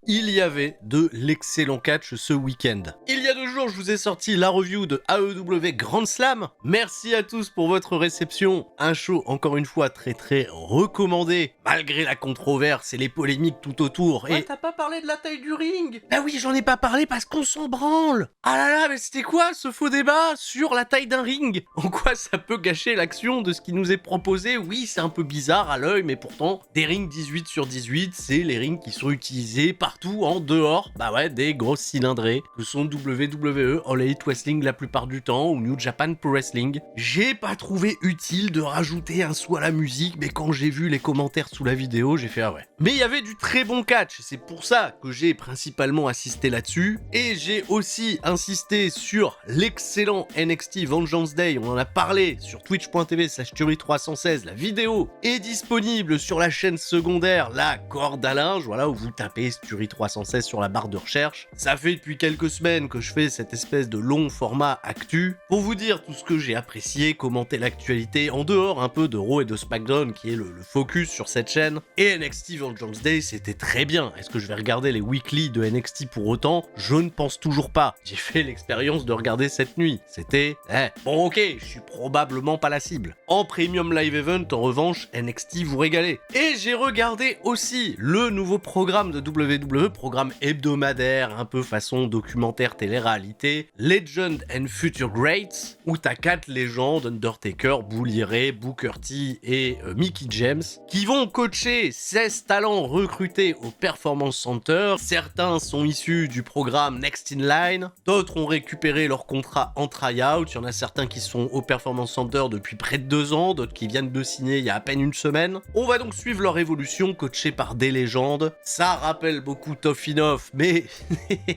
Il y avait de l'excellent catch ce week-end. Il y a 2 jours, je vous ai sorti la review de AEW Grand Slam. Merci à tous pour votre réception. Un show, encore une fois, très recommandé, malgré la controverse et les polémiques tout autour. Ouais, Et t'as pas parlé de la taille du ring? bah oui, j'en ai pas parlé parce qu'on s'en branle. Ah là là, mais c'était quoi ce faux débat sur la taille d'un ring? En quoi ça peut gâcher l'action de ce qui nous est proposé? Oui, c'est un peu bizarre à l'œil, mais pourtant, des rings 18/18, c'est les rings qui sont utilisés partout en dehors, bah ouais, des grosses cylindrées, que sont WWE, All Elite Wrestling la plupart du temps, ou New Japan Pro Wrestling. J'ai pas trouvé utile de rajouter un saut à la musique, mais quand j'ai vu les commentaires sous la vidéo, j'ai fait ah ouais. Mais il y avait du très bon catch, c'est pour ça que j'ai principalement assisté là-dessus, et j'ai aussi insisté sur l'excellent NXT Vengeance Day, on en a parlé sur twitch.tv/Tuerie316, la vidéo est disponible sur la chaîne secondaire, la corde à linge, voilà, où vous tapez Tuerie 316 sur la barre de recherche. Ça fait depuis quelques semaines que je fais cette espèce de long format actu pour vous dire tout ce que j'ai apprécié, commenter l'actualité en dehors un peu de Raw et de SmackDown qui est le focus sur cette chaîne. Et NXT Vengeance Day, c'était très bien. Est-ce que je vais regarder les weekly de NXT pour autant? Je ne pense toujours pas. J'ai fait l'expérience de regarder cette nuit. C'était... bon ok, je suis probablement pas la cible. En Premium Live Event, en revanche, NXT vous régalez. Et j'ai regardé aussi le nouveau programme de WWE, programme hebdomadaire, un peu façon documentaire télé-réalité, Legend and Future Greats, où t'as 4 légendes, Undertaker, Bully Ray, Booker T et Mickey James, qui vont coacher 16 talents recrutés au Performance Center. Certains sont issus du programme Next in Line, d'autres ont récupéré leur contrat en tryout, il y en a certains qui sont au Performance Center depuis près de 2 ans, d'autres qui viennent de signer il y a à peine une semaine. On va donc suivre leur évolution, coachée par des légendes. Ça rappelle beaucoup Tough Enough, mais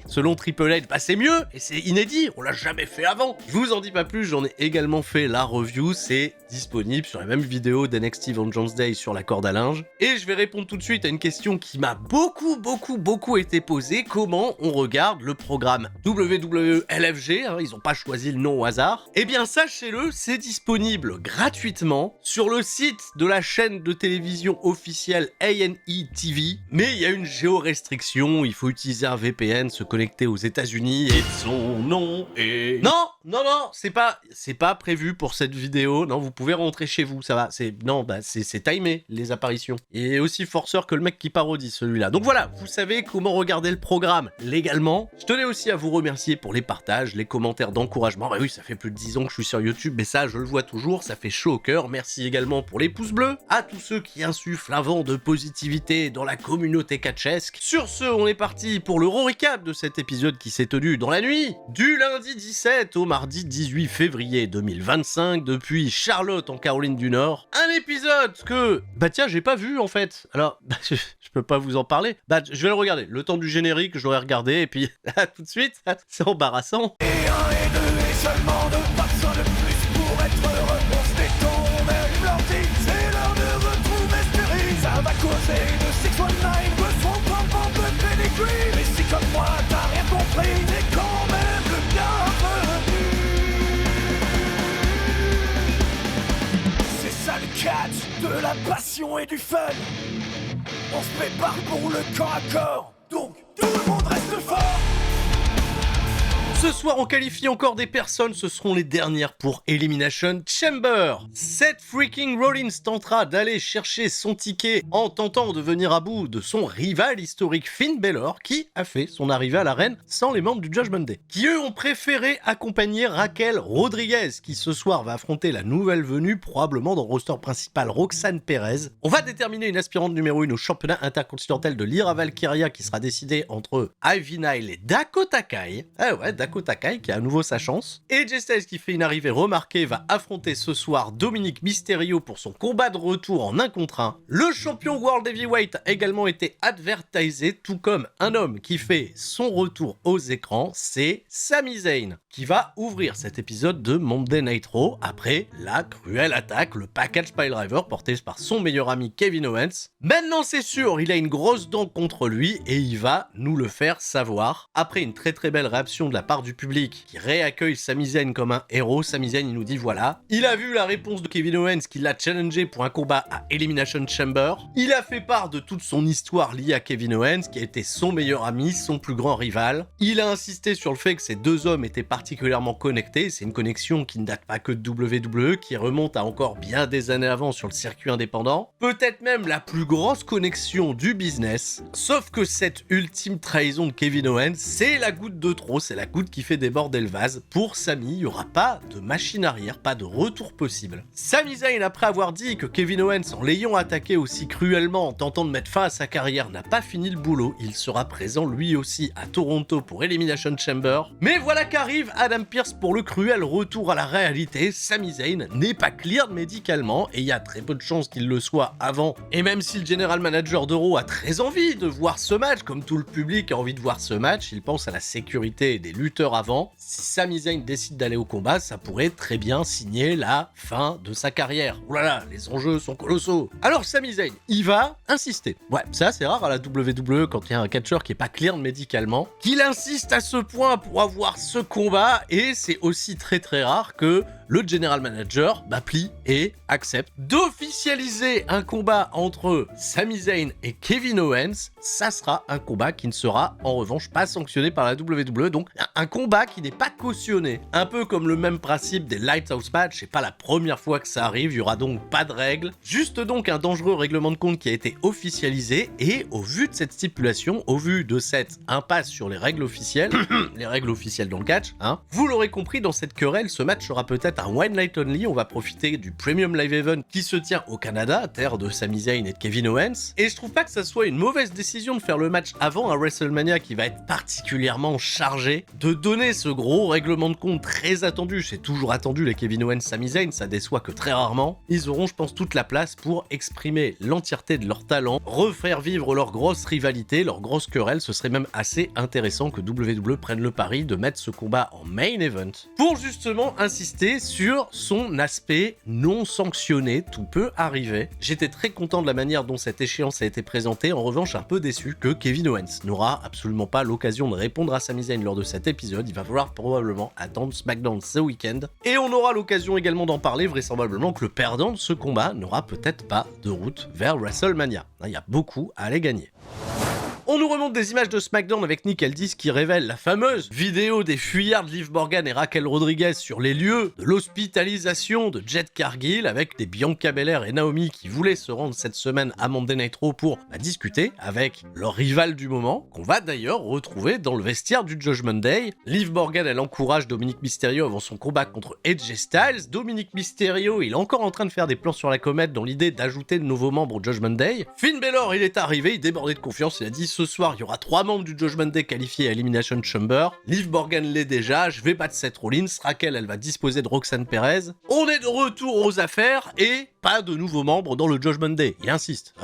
selon Triple H, bah c'est mieux et c'est inédit, on l'a jamais fait avant. Je vous en dis pas plus, j'en ai également fait la review, c'est disponible sur la même vidéo d'NXT Vengeance Day sur la corde à linge. Et je vais répondre tout de suite à une question qui m'a beaucoup été posée, comment on regarde le programme WWE LFG, hein, ils ont pas choisi le nom au hasard. Eh bien sachez-le, c'est disponible gratuitement sur le site de la chaîne de télévision officielle A&E TV, mais il y a une géorestriction, il faut utiliser un VPN, se connecter aux États-Unis et son nom est... Non, c'est pas prévu pour cette vidéo. Non, vous pouvez rentrer chez vous, ça va. C'est timé les apparitions. Il est aussi forceur que le mec qui parodie celui-là. Donc voilà, vous savez comment regarder le programme légalement. Je tenais aussi à vous remercier pour les partages, les commentaires d'encouragement. Bah oui, ça fait plus de 10 ans que je suis sur YouTube, mais ça, je le vois toujours, ça fait chaud au cœur. Merci également pour les pouces bleus, à tous ceux qui insufflent un vent de positivité dans la communauté catchesque. Sur ce, on est parti pour le recap de cet épisode qui s'est tenu dans la nuit du lundi 17 au mardi 18 février 2025 depuis Charlotte en Caroline du Nord. Un épisode que, bah tiens, j'ai pas vu en fait. Alors, je peux pas vous en parler. Bah, je vais le regarder. Le temps du générique, je l'aurais regardé et puis tout de suite, c'est embarrassant. Et un et deux et seulement deux, pas besoin de plus pour être heureux. On se détend, même leur dit, c'est l'heure de retrouver Spirit. Ça va causer de 619, besoin de peu de pedigree. Mais si comme moi t'as rien compris, t'es quand même le bienvenu. C'est ça le catch, de la passion et du fun. On se prépare pour le corps à corps, donc tout le monde reste fort. Ce soir, on qualifie encore des personnes, ce seront les dernières pour Elimination Chamber. Seth freaking Rollins tentera d'aller chercher son ticket en tentant de venir à bout de son rival historique Finn Balor, qui a fait son arrivée à l'arène sans les membres du Judgment Day, qui eux ont préféré accompagner Raquel Rodriguez, qui ce soir va affronter la nouvelle venue, probablement dans le roster principal Roxanne Perez. On va déterminer une aspirante numéro 1 au championnat intercontinental de Lyra Valkyria, qui sera décidée entre Ivy Nile et Dakota Kai. Ah ouais, Dakota Kai qui a à nouveau sa chance. Et AJ Styles qui fait une arrivée remarquée va affronter ce soir Dominic Mysterio pour son combat de retour en 1 contre 1. Le champion World Heavyweight a également été advertisé, tout comme un homme qui fait son retour aux écrans, c'est Sami Zayn, qui va ouvrir cet épisode de Monday Night Raw après la cruelle attaque, le package piledriver porté par son meilleur ami Kevin Owens. Maintenant c'est sûr, il a une grosse dent contre lui et il va nous le faire savoir. Après une très belle réaction de la part commentaires du public qui réaccueille Sami Zayn comme un héros, Sami Zayn il nous dit voilà, il a vu la réponse de Kevin Owens qui l'a challengé pour un combat à Elimination Chamber, il a fait part de toute son histoire liée à Kevin Owens qui a été son meilleur ami, son plus grand rival, il a insisté sur le fait que ces deux hommes étaient particulièrement connectés, c'est une connexion qui ne date pas que de WWE, qui remonte à encore bien des années avant sur le circuit indépendant, peut-être même la plus grosse connexion du business, sauf que cette ultime trahison de Kevin Owens, c'est la goutte de trop, c'est la goutte qui fait déborder le vase. Pour Sami, il n'y aura pas de machine arrière, pas de retour possible. Sami Zayn, après avoir dit que Kevin Owens, en l'ayant attaqué aussi cruellement en tentant de mettre fin à sa carrière, n'a pas fini le boulot, il sera présent lui aussi à Toronto pour Elimination Chamber. Mais voilà qu'arrive Adam Pearce pour le cruel retour à la réalité. Sami Zayn n'est pas cleared médicalement et il y a très peu de chances qu'il le soit avant. Et même si le general manager de Raw a très envie de voir ce match, comme tout le public a envie de voir ce match, il pense à la sécurité des lutteurs avant. Si Sami Zayn décide d'aller au combat, ça pourrait très bien signer la fin de sa carrière. Oh là là, les enjeux sont colossaux. Alors Sami Zayn, il va insister. Ouais, c'est assez rare à la WWE quand il y a un catcheur qui est pas cleared médicalement, qu'il insiste à ce point pour avoir ce combat, et c'est aussi très rare que le general manager plie et accepte d'officialiser un combat entre Sami Zayn et Kevin Owens. Ça sera un combat qui ne sera en revanche pas sanctionné par la WWE, donc un combat qui n'est pas cautionné. Un peu comme le même principe des Lighthouse match, c'est pas la première fois que ça arrive, il y aura donc pas de règles, juste donc un dangereux règlement de compte qui a été officialisé, et au vu de cette stipulation, au vu de cette impasse sur les règles officielles, les règles officielles dans le catch, vous l'aurez compris, dans cette querelle, ce match sera peut-être un one night only. On va profiter du Premium Live Event qui se tient au Canada, terre de Sami Zayn et de Kevin Owens, et je trouve pas que ça soit une mauvaise décision de faire le match avant un WrestleMania qui va être particulièrement chargé, de donner ce gros règlement de compte très attendu. C'est toujours attendu les Kevin Owens, Sami Zayn, ça déçoit que très rarement. Ils auront, je pense, toute la place pour exprimer l'entièreté de leur talent, refaire vivre leur grosse rivalité, leur grosse querelle. Ce serait même assez intéressant que WWE prenne le pari de mettre ce combat en main event pour justement insister sur son aspect non sanctionné. Tout peut arriver. J'étais très content de la manière dont cette échéance a été présentée, en revanche un peu déçu que Kevin Owens n'aura absolument pas l'occasion de répondre à Sami Zayn lors de cet épisode. Il va falloir probablement attendre SmackDown ce week-end, et on aura l'occasion également d'en parler, vraisemblablement que le perdant de ce combat n'aura peut-être pas de route vers WrestleMania. Il y a beaucoup à aller gagner. On nous remonte des images de SmackDown avec Nick Aldis qui révèle la fameuse vidéo des fuyards de Liv Morgan et Raquel Rodriguez sur les lieux de l'hospitalisation de Jade Cargill, avec des Bianca Belair et Naomi qui voulaient se rendre cette semaine à Monday Night Raw pour discuter avec leur rival du moment, qu'on va d'ailleurs retrouver dans le vestiaire du Judgment Day. Liv Morgan, elle encourage Dominic Mysterio avant son combat contre AJ Styles. Dominic Mysterio, il est encore en train de faire des plans sur la comète dans l'idée d'ajouter de nouveaux membres au Judgment Day. Finn Balor, il est arrivé, il débordait de confiance, il a dit ce soir, il y aura 3 membres du Judgment Day qualifiés à Elimination Chamber. Liv Morgan l'est déjà, je vais battre Seth Rollins, Raquel, elle va disposer de Roxanne Perez. On est de retour aux affaires et pas de nouveaux membres dans le Judgment Day. Il insiste.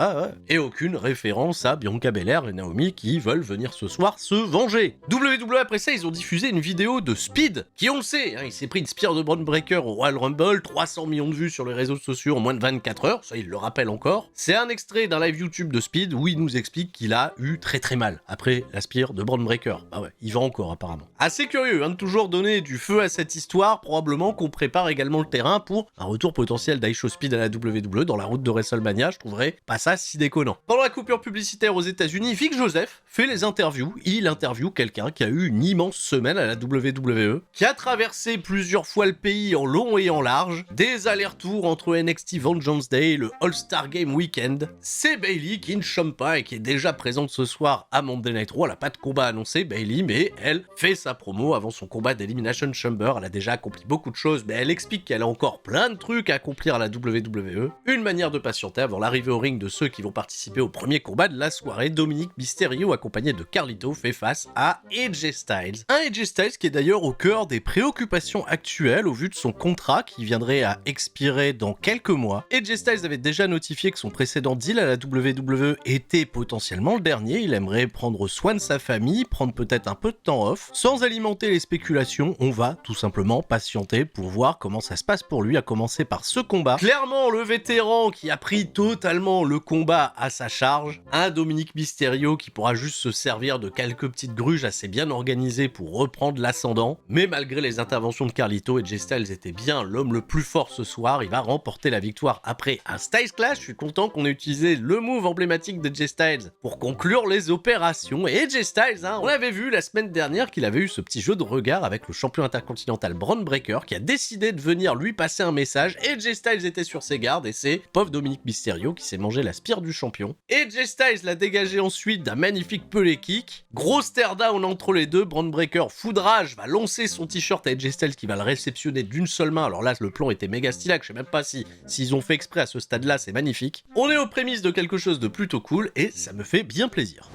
Et aucune référence à Bianca Belair et Naomi qui veulent venir ce soir se venger. WWE, après ça, ils ont diffusé une vidéo de Speed, qui on le sait, il s'est pris une spear de Braun Breaker au Royal Rumble, 300 millions de vues sur les réseaux sociaux en moins de 24 heures, ça il le rappelle encore. C'est un extrait d'un live YouTube de Speed où il nous explique qu'il a eu très mal après la spear de Braun Breaker. Il va encore apparemment. Assez curieux de toujours donner du feu à cette histoire, probablement qu'on prépare également le terrain pour un retour potentiel d'Aisho Speed à la WWE dans la route de WrestleMania. Je trouverais pas ça si déconnant. Pendant la coupure publicitaire aux États-Unis, Vic Joseph fait les interviews. Il interviewe quelqu'un qui a eu une immense semaine à la WWE, qui a traversé plusieurs fois le pays en long et en large, des allers-retours entre NXT Vengeance Day, le All-Star Game Weekend. C'est Bayley qui ne chôme pas et qui est déjà présente ce soir à Monday Night Raw. Elle n'a pas de combat annoncé, Bayley, mais elle fait sa promo avant son combat d'Elimination Chamber. Elle a déjà accompli beaucoup de choses, mais elle explique qu'elle a encore plein de trucs à accomplir à la WWE. Une manière de patienter avant l'arrivée au ring de ceux qui vont participer au premier combat de la soirée. Dominic Mysterio, accompagné de Carlito, fait face à AJ Styles. Un AJ Styles qui est d'ailleurs au cœur des préoccupations actuelles au vu de son contrat qui viendrait à expirer dans quelques mois. AJ Styles avait déjà notifié que son précédent deal à la WWE était potentiellement le dernier, marié, il aimerait prendre soin de sa famille, prendre peut-être un peu de temps off. Sans alimenter les spéculations, on va tout simplement patienter pour voir comment ça se passe pour lui, à commencer par ce combat. Clairement, le vétéran qui a pris totalement le combat à sa charge, un Dominic Mysterio qui pourra juste se servir de quelques petites gruges assez bien organisées pour reprendre l'ascendant, mais malgré les interventions de Carlito, AJ Styles était bien l'homme le plus fort ce soir, il va remporter la victoire après un Styles Clash. Je suis content qu'on ait utilisé le move emblématique de AJ Styles pour conclure les opérations, et AJ Styles, on avait vu la semaine dernière qu'il avait eu ce petit jeu de regard avec le champion intercontinental Bron Breakker qui a décidé de venir lui passer un message. AJ Styles était sur ses gardes et c'est pauvre Dominic Mysterio qui s'est mangé la spire du champion. AJ Styles l'a dégagé ensuite d'un magnifique pelé kick. Gros stare down entre les deux, Bron Breakker foudrage va lancer son t-shirt à AJ Styles qui va le réceptionner d'une seule main. Alors là le plan était méga stylac, je sais même pas s'ils ont fait exprès à ce stade là, c'est magnifique. On est aux prémices de quelque chose de plutôt cool et ça me fait bien plaisir.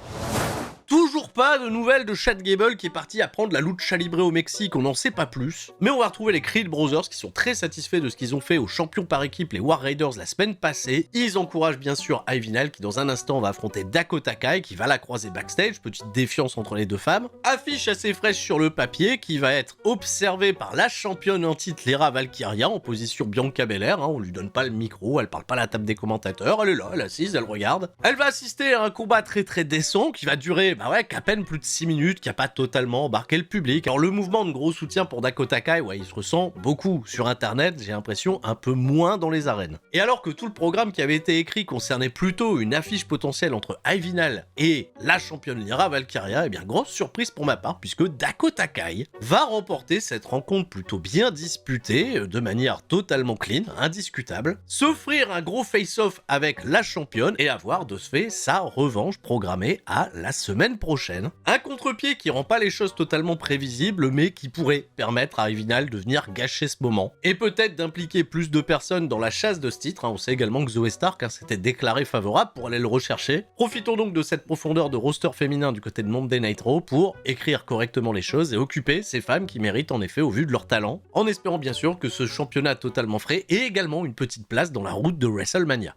Toujours pas de nouvelles de Chad Gable qui est parti apprendre la lucha libre au Mexique, on n'en sait pas plus. Mais on va retrouver les Creed Brothers qui sont très satisfaits de ce qu'ils ont fait aux champions par équipe, les War Raiders, la semaine passée. Ils encouragent bien sûr Ivy Nile qui dans un instant va affronter Dakota Kai qui va la croiser backstage, petite défiance entre les deux femmes. Affiche assez fraîche sur le papier qui va être observée par la championne en titre Lyra Valkyria en position Bianca Belair, on lui donne pas le micro, elle parle pas à la table des commentateurs, elle est là, elle est assise, elle regarde. Elle va assister à un combat très décent qui va durer qu'à peine plus de 6 minutes, qui a pas totalement embarqué le public. Alors le mouvement de gros soutien pour Dakota Kai, il se ressent beaucoup sur internet, j'ai l'impression un peu moins dans les arènes. Et alors que tout le programme qui avait été écrit concernait plutôt une affiche potentielle entre Ivy Nile et la championne Lyra Valkyria, grosse surprise pour ma part, puisque Dakota Kai va remporter cette rencontre plutôt bien disputée, de manière totalement clean, indiscutable, s'offrir un gros face-off avec la championne et avoir de ce fait sa revanche programmée à la semaine prochaine. Un contre-pied qui rend pas les choses totalement prévisibles, mais qui pourrait permettre à Ivy Nile de venir gâcher ce moment. Et peut-être d'impliquer plus de personnes dans la chasse de ce titre. On sait également que Zoe Stark s'était déclaré favorable pour aller le rechercher. Profitons donc de cette profondeur de roster féminin du côté de Monday Night Raw pour écrire correctement les choses et occuper ces femmes qui méritent en effet au vu de leur talent, en espérant bien sûr que ce championnat totalement frais ait également une petite place dans la route de WrestleMania.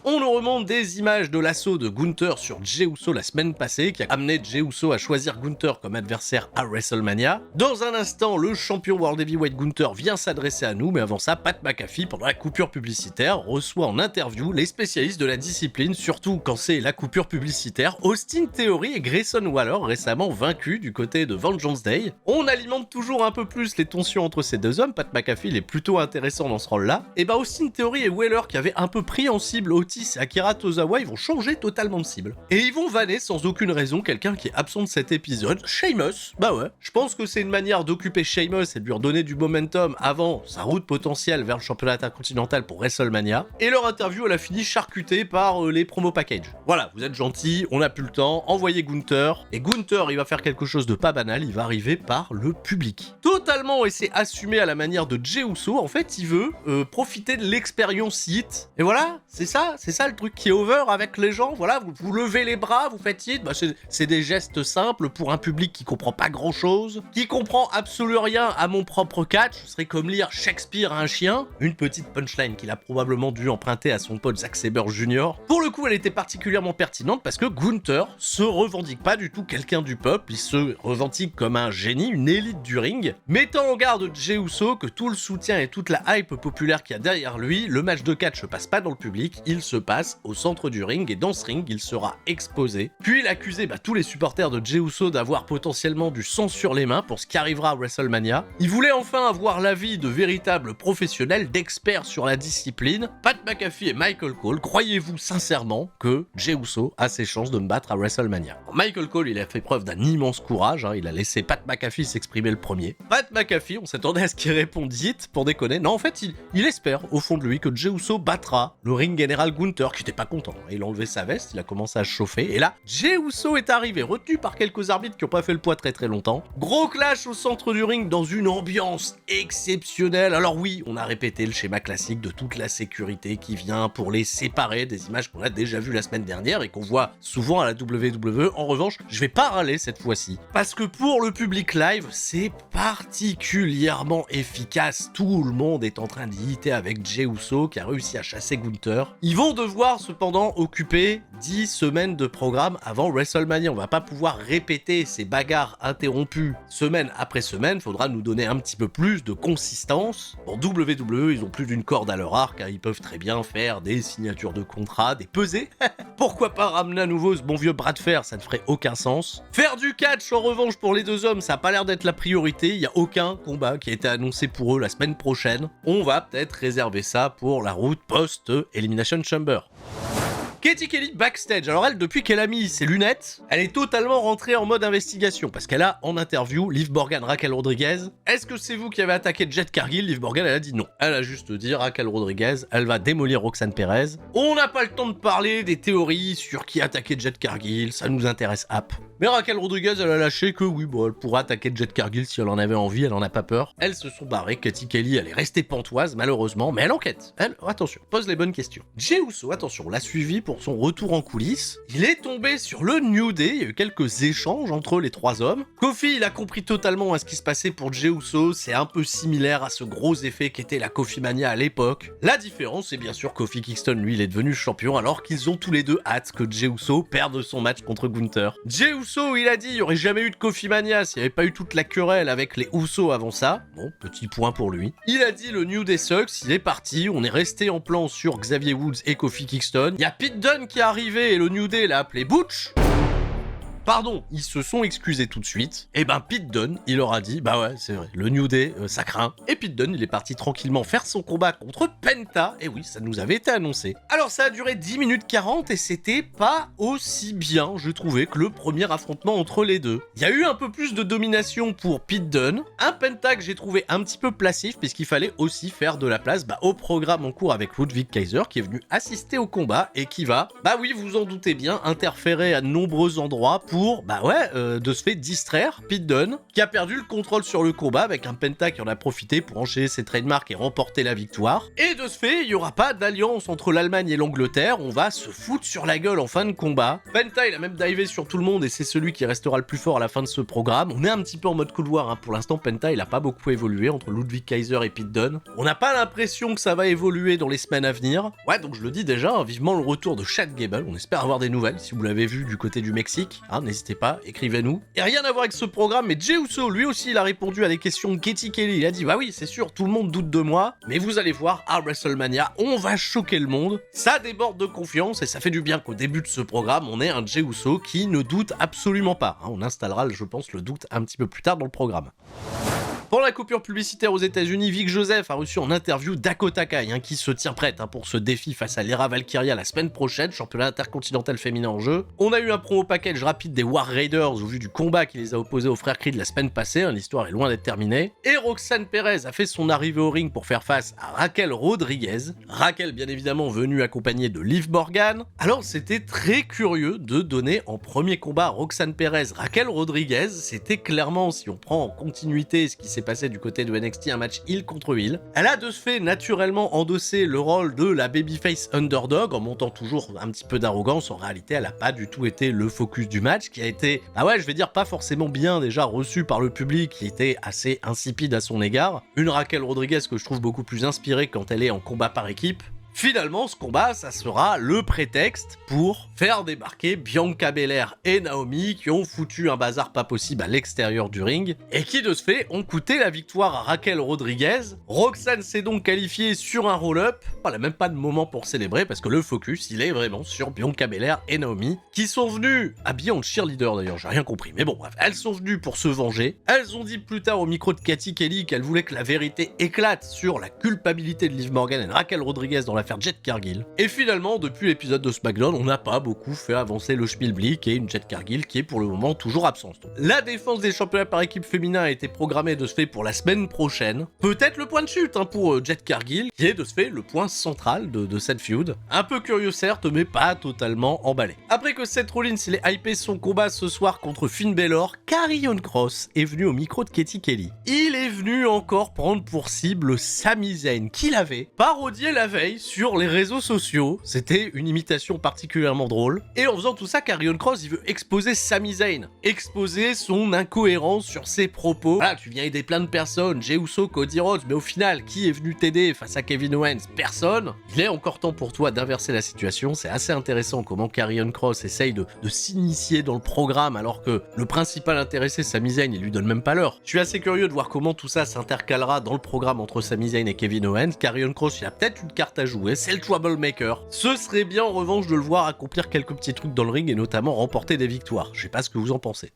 On nous remonte des images de l'assaut de Gunther sur Jey Uso la semaine passée, qui a amené Jey Uso à choisir Gunther comme adversaire à WrestleMania. Dans un instant, le champion World Heavyweight Gunther vient s'adresser à nous, mais avant ça, Pat McAfee, pendant la coupure publicitaire, reçoit en interview les spécialistes de la discipline, surtout quand c'est la coupure publicitaire, Austin Theory et Grayson Waller, récemment vaincus du côté de Vengeance Day. On alimente toujours un peu plus les tensions entre ces deux hommes, Pat McAfee il est plutôt intéressant dans ce rôle-là, et Austin Theory et Waller, qui avaient un peu pris en cible Otis et Akira Tozawa, ils vont changer totalement de cible. Et ils vont vanner sans aucune raison quelqu'un qui est absent de cet épisode, Sheamus. Je pense que c'est une manière d'occuper Sheamus et de lui redonner du momentum avant sa route potentielle vers le championnat intercontinental pour WrestleMania. Et leur interview, elle a fini charcutée par les promo packages. Voilà, vous êtes gentils, on n'a plus le temps, envoyez Gunther. Et Gunther, il va faire quelque chose de pas banal, il va arriver par le public. Totalement, et c'est assumé à la manière de Jey Uso, en fait, il veut profiter de l'expérience hit. Et voilà, c'est ça le truc qui est over avec les gens, voilà, vous levez les bras, vous faites hit, c'est des gestes simples pour un public qui comprend pas grand chose, qui comprend absolument rien à mon propre catch, ce serait comme lire Shakespeare à un chien, une petite punchline qu'il a probablement dû emprunter à son pote Zack Sabre Jr. Pour le coup, elle était particulièrement pertinente parce que Gunther se revendique pas du tout quelqu'un du peuple, il se revendique comme un génie, une élite du ring, mettant en garde Jey Uso que tout le soutien et toute la hype populaire qu'il y a derrière lui, le match de catch se passe pas dans le public, il se passe au centre du ring et dans ce ring, il sera exposé. Puis il accusait tous les supporters de Jey Uso d'avoir potentiellement du sang sur les mains pour ce qui arrivera à WrestleMania. Il voulait enfin avoir l'avis de véritables professionnels, d'experts sur la discipline. Pat McAfee et Michael Cole, croyez-vous sincèrement que Jey Uso a ses chances de me battre à WrestleMania? Michael Cole, il a fait preuve d'un immense courage, il a laissé Pat McAfee s'exprimer le premier. Pat McAfee, on s'attendait à ce qu'il réponde vite pour déconner. Non, en fait, il espère au fond de lui que Jey Uso battra le ring général Gunther, qui était pas content. Il a enlevé sa veste, il a commencé à chauffer, et là, Jey Uso est arrivé, retenu par quelques arbitres qui ont pas fait le poids très longtemps. Gros clash au centre du ring dans une ambiance exceptionnelle. Alors oui, on a répété le schéma classique de toute la sécurité qui vient pour les séparer des images qu'on a déjà vues la semaine dernière et qu'on voit souvent à la WWE. En revanche, je vais pas râler cette fois-ci, parce que pour le public live, c'est particulièrement efficace. Tout le monde est en train d'hésiter avec Jey Uso qui a réussi à chasser Gunther. Ils vont vont devoir cependant occuper 10 semaines de programme avant WrestleMania. On va pas pouvoir répéter ces bagarres interrompues semaine après semaine, faudra nous donner un petit peu plus de consistance. Bon, WWE, ils ont plus d'une corde à leur arc, hein. Ils peuvent très bien faire des signatures de contrats, des pesées. Pourquoi pas ramener à nouveau ce bon vieux bras de fer, ça ne ferait aucun sens. Faire du catch en revanche pour les deux hommes, ça a pas l'air d'être la priorité, il y a aucun combat qui a été annoncé pour eux la semaine prochaine. On va peut-être réserver ça pour la route post-Elimination Chamber. Katie Kelly backstage. Alors elle, depuis qu'elle a mis ses lunettes, elle est totalement rentrée en mode investigation parce qu'elle a en interview Liv Morgan, Raquel Rodriguez. Est-ce que c'est vous qui avez attaqué Jade Cargill? Liv Morgan, elle a dit non. Elle a juste dit Raquel Rodriguez, elle va démolir Roxanne Perez. On n'a pas le temps de parler des théories sur qui a attaqué Jade Cargill, ça nous intéresse app. Mais Raquel Rodriguez, elle a lâché que oui, bon, elle pourra attaquer Jade Cargill si elle en avait envie, elle en a pas peur. Elles se sont barrées, Katie Kelly, elle est restée pantoise malheureusement, mais elle enquête. Elle, attention, pose les bonnes questions. Jey Uso, attention, l'a suivi pour son retour en coulisses. Il est tombé sur le New Day, il y a eu quelques échanges entre les trois hommes. Kofi, il a compris totalement à ce qui se passait pour Jey Uso, c'est un peu similaire à ce gros effet qu'était la Kofi Mania à l'époque. La différence, c'est bien sûr Kofi Kingston, lui, il est devenu champion alors qu'ils ont tous les deux hâte que Jey Uso perde son match contre Gunther. Jey Uso, il a dit, il n'y aurait jamais eu de Kofi Mania s'il n'y avait pas eu toute la querelle avec les Uso avant ça. Bon, petit point pour lui. Il a dit le New Day sucks, il est parti, on est resté en plan sur Xavier Woods et Kofi Kingston. Il y a Pete Dunne qui est arrivé et le New Day l'a appelé Butch. Pardon, ils se sont excusés tout de suite. Et ben Pete Dunne, il leur a dit, bah ouais, c'est vrai, le New Day, ça craint. Et Pete Dunne, il est parti tranquillement faire son combat contre Penta. Et oui, ça nous avait été annoncé. Alors ça a duré 10 minutes 40 et c'était pas aussi bien, je trouvais, que le premier affrontement entre les deux. Il y a eu un peu plus de domination pour Pete Dunne. Un Penta que j'ai trouvé un petit peu placif, puisqu'il fallait aussi faire de la place au programme en cours avec Ludwig Kaiser, qui est venu assister au combat et qui va, bah oui, vous en doutez bien, interférer à de nombreux endroits pour, de se faire distraire Pete Dunne, qui a perdu le contrôle sur le combat avec un Penta qui en a profité pour enchaîner ses trademarks et remporter la victoire. Et de ce fait, il n'y aura pas d'alliance entre l'Allemagne et l'Angleterre, on va se foutre sur la gueule en fin de combat. Penta, il a même divé sur tout le monde et c'est celui qui restera le plus fort à la fin de ce programme. On est un petit peu en mode couloir, hein. Pour l'instant, Penta, il a pas beaucoup évolué entre Ludwig Kaiser et Pete Dunne. On n'a pas l'impression que ça va évoluer dans les semaines à venir. Ouais, donc je le dis déjà, hein, vivement le retour de Chad Gable, on espère avoir des nouvelles, si vous l'avez vu du côté du Mexique, hein, n'hésitez pas, écrivez-nous. Et rien à voir avec ce programme, mais Jey Uso, lui aussi, il a répondu à des questions de Katie Kelly. Il a dit, bah oui, c'est sûr, tout le monde doute de moi, mais vous allez voir, à WrestleMania, on va choquer le monde. Ça déborde de confiance et ça fait du bien qu'au début de ce programme, on ait un Jey Uso qui ne doute absolument pas. Hein, on installera, je pense, le doute un petit peu plus tard dans le programme. Pour la coupure publicitaire aux États-Unis, Vic Joseph a reçu en interview Dakota Kai, qui se tient prête pour ce défi face à Lyra Valkyria la semaine prochaine, championnat intercontinental féminin en jeu. On a eu un promo package rapide des War Raiders au vu du combat qui les a opposés aux frères Creed la semaine passée, l'histoire est loin d'être terminée. Et Roxanne Perez a fait son arrivée au ring pour faire face à Raquel Rodriguez. Raquel, bien évidemment, venue accompagnée de Liv Morgan. Alors c'était très curieux de donner en premier combat à Roxanne Perez Raquel Rodriguez. C'était clairement, si on prend en continuité ce qui s'est passé du côté de NXT, un match heel contre heel. Elle a de ce fait naturellement endossé le rôle de la babyface underdog en montant toujours un petit peu d'arrogance. En réalité, elle a pas du tout été le focus du match, qui a été, je vais dire, pas forcément bien déjà reçu par le public, qui était assez insipide à son égard. Une Raquel Rodriguez que je trouve beaucoup plus inspirée quand elle est en combat par équipe. Finalement, ce combat, ça sera le prétexte pour faire débarquer Bianca Belair et Naomi qui ont foutu un bazar pas possible à l'extérieur du ring et qui, de ce fait, ont coûté la victoire à Raquel Rodriguez. Roxanne s'est donc qualifiée sur un roll-up. Elle n'a même pas de moment pour célébrer parce que le focus, il est vraiment sur Bianca Belair et Naomi qui sont venues, habillées en cheerleader d'ailleurs, j'ai rien compris, mais bon, bref, elles sont venues pour se venger. Elles ont dit plus tard au micro de Katie Kelly qu'elles voulaient que la vérité éclate sur la culpabilité de Liv Morgan et de Raquel Rodriguez dans l'affaire Jade Cargill. Et finalement, depuis l'épisode de SmackDown, on n'a pas beaucoup fait avancer le schmilblick et une Jade Cargill qui est pour le moment toujours absente. La défense des championnats par équipe féminin a été programmée de ce fait pour la semaine prochaine. Peut-être le point de chute pour Jade Cargill, qui est de ce fait le point central de cette feud. Un peu curieux certes, mais pas totalement emballé. Après que Seth Rollins il ait hypé son combat ce soir contre Finn Balor, Karrion Kross est venu au micro de Katie Kelly. Il est venu encore prendre pour cible Sami Zayn, qu'il avait parodié la veille sur les réseaux sociaux. C'était une imitation particulièrement drôle. Et en faisant tout ça, Karrion Kross, il veut exposer Sami Zayn. Exposer son incohérence sur ses propos. Voilà, tu viens aider plein de personnes, Jey Uso, Cody Rhodes, mais au final, qui est venu t'aider face à Kevin Owens? Personne. Il est encore temps pour toi d'inverser la situation. C'est assez intéressant comment Karrion Kross essaye de s'initier dans le programme alors que le principal intéressé, Sami Zayn, il lui donne même pas l'heure. Je suis assez curieux de voir comment tout ça s'intercalera dans le programme entre Sami Zayn et Kevin Owens. Karrion Kross, il a peut-être une carte à jouer, c'est le troublemaker. Ce serait bien en revanche de le voir accomplir quelques petits trucs dans le ring et notamment remporter des victoires. Je sais pas ce que vous en pensez.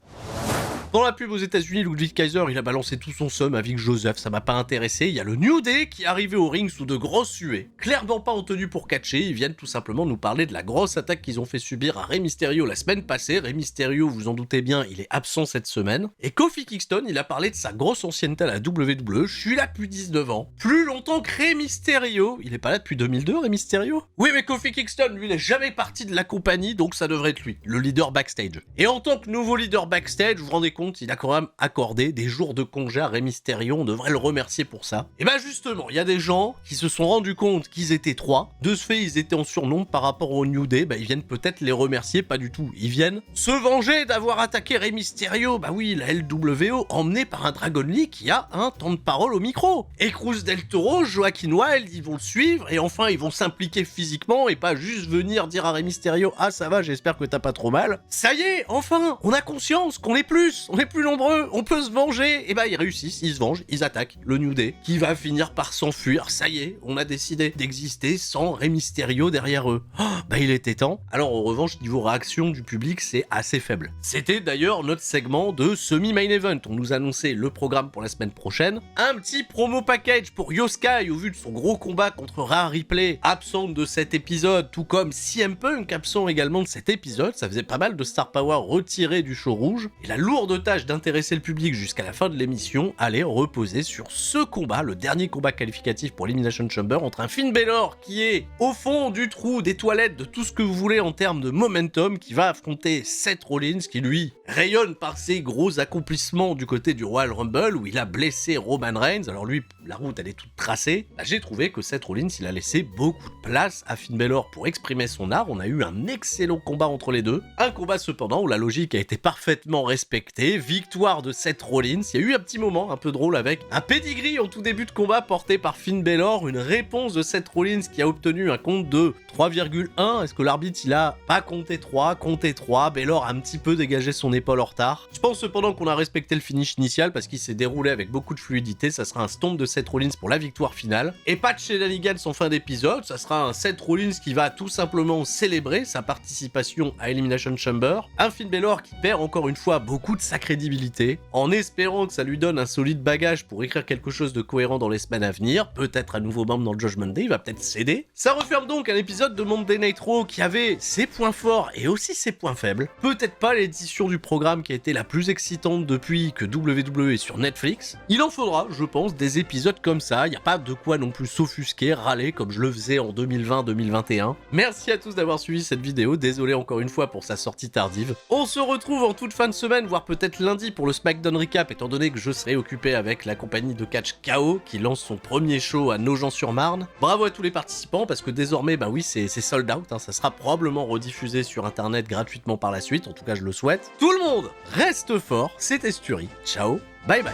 Dans la pub aux États-Unis, Ludwig Kaiser, il a balancé tout son seum avec Joseph, ça m'a pas intéressé. Il y a le New Day qui est arrivé au ring sous de grosses suées. Clairement pas en tenue pour catcher, ils viennent tout simplement nous parler de la grosse attaque qu'ils ont fait subir à Rey Mysterio la semaine passée. Rey Mysterio, vous en doutez bien, il est absent cette semaine. Et Kofi Kingston, il a parlé de sa grosse ancienneté à la WWE. Je suis là depuis 19 ans. Plus longtemps que Rey Mysterio. Il est pas là depuis 2002, Rey Mysterio? Oui, mais Kofi Kingston, lui, il est jamais parti de la compagnie, donc ça devrait être lui, le leader backstage. Et en tant que nouveau leader backstage, vous vous rendez compte, il a quand même accordé des jours de congé à Rey Mysterio, on devrait le remercier pour ça. Et bah justement, il y a des gens qui se sont rendus compte qu'ils étaient 3, de ce fait ils étaient en surnombre par rapport au New Day, bah ils viennent peut-être les remercier, pas du tout, ils viennent se venger d'avoir attaqué Rey Mysterio, bah oui, la LWO, emmenée par un Dragon Lee qui a un temps de parole au micro. Et Cruz del Toro, Joaquin Wilde, ils vont le suivre, et enfin ils vont s'impliquer physiquement, et pas juste venir dire à Rey Mysterio, ah ça va, j'espère que t'as pas trop mal. Ça y est, enfin, on a conscience qu'on est plus nombreux, on peut se venger. Et bah ils réussissent, ils se vengent, ils attaquent le New Day, qui va finir par s'enfuir. Ça y est, on a décidé d'exister sans Rey Mysterio derrière eux. Oh, bah il était temps. Alors en revanche, niveau réaction du public, c'est assez faible. C'était d'ailleurs notre segment de semi-main event. On nous annonçait le programme pour la semaine prochaine. Un petit promo package pour Io Sky au vu de son gros combat contre Rhea Ripley, absente de cet épisode, tout comme CM Punk, absent également de cet épisode. Ça faisait pas mal de Star Power retiré du show rouge. Et la lourde tâche d'intéresser le public jusqu'à la fin de l'émission allait reposer sur ce combat, le dernier combat qualificatif pour l'Elimination Chamber entre un Finn Balor qui est au fond du trou des toilettes de tout ce que vous voulez en termes de momentum, qui va affronter Seth Rollins qui lui rayonne par ses gros accomplissements du côté du Royal Rumble où il a blessé Roman Reigns. Alors lui, la route elle est toute tracée. Bah, j'ai trouvé que Seth Rollins il a laissé beaucoup de place à Finn Balor pour exprimer son art. On a eu un excellent combat entre les deux, un combat cependant où la logique a été parfaitement respectée. Victoire de Seth Rollins. Il y a eu un petit moment un peu drôle avec un pedigree en tout début de combat porté par Finn Balor, une réponse de Seth Rollins qui a obtenu un compte de 3,1. Est-ce que l'arbitre il a pas compté 3, compté 3? Balor a un petit peu dégagé son épaule en retard. Je pense cependant qu'on a respecté le finish initial parce qu'il s'est déroulé avec beaucoup de fluidité. Ça sera un stomp de Seth Rollins pour la victoire finale. Et pas de shenanigans en fin d'épisode, ça sera un Seth Rollins qui va tout simplement célébrer sa participation à Elimination Chamber. Un Finn Balor qui perd encore une fois beaucoup de sa crédibilité, en espérant que ça lui donne un solide bagage pour écrire quelque chose de cohérent dans les semaines à venir, peut-être un nouveau membre dans le Judgment Day, il va peut-être céder. Ça referme donc un épisode de Monday Night Raw qui avait ses points forts et aussi ses points faibles. Peut-être pas l'édition du programme qui a été la plus excitante depuis que WWE est sur Netflix. Il en faudra, je pense, des épisodes comme ça, il n'y a pas de quoi non plus s'offusquer, râler comme je le faisais en 2020-2021. Merci à tous d'avoir suivi cette vidéo, désolé encore une fois pour sa sortie tardive. On se retrouve en toute fin de semaine, voire peut-être lundi pour le SmackDown Recap, étant donné que je serai occupé avec la compagnie de catch KO qui lance son premier show à Nogent-sur-Marne. Bravo à tous les participants parce que désormais, bah oui, c'est sold out, hein, ça sera probablement rediffusé sur internet gratuitement par la suite, en tout cas je le souhaite. Tout le monde reste fort, c'était Sturi, ciao, bye bye.